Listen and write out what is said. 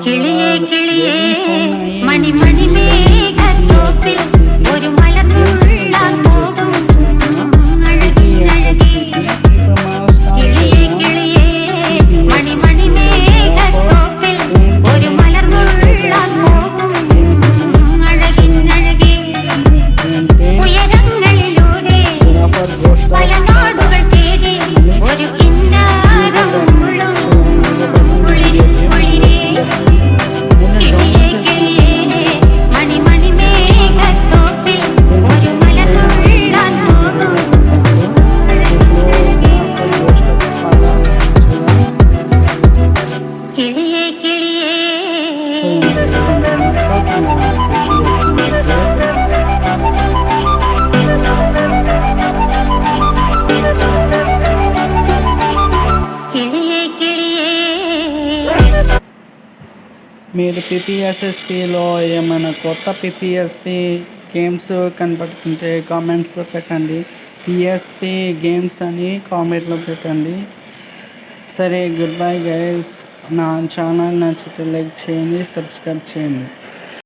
കിളിയേ കിളിയേ മണിമണി മേഘത്തോപ്പിൽ ഒരു മലർന്നുള്ളാൻ പോകും അഴകിനഴകി. കിളിയേ കിളിയേ മണിമണി മേഘത്തോപ്പിൽ ഒരു മലർന്നുള്ളാൻ പോകും അഴകിനഴകി. ഉയരങ്ങളിലൂടെ പല നാടുകൾ തേടി ഒരു കിന്നാരം മുള്ളും കുളിരിൽ കുളിരേ. കിളിയേ കിളിയേ മണിമണി മേഘത്തോപ്പിൽ ഒരു മലർന്നുള്ളാൻ പോകും കിളിയേ കിളിയേ. കിളിയേ കിളിయే. మీరు పిపిఎస్ఎస్పిలో ఏమైనా కొత్త పిపిఎస్పి గేమ్స్ కనపడుతుంటే కామెంట్స్లో పెట్టండి. పిఎస్పి గేమ్స్ అని కామెంట్లో పెట్టండి. సరే, గుడ్ బై గైస్. నా ఛానల్ నచ్చితే లైక్ చేయండి, సబ్స్క్రైబ్ చేయండి.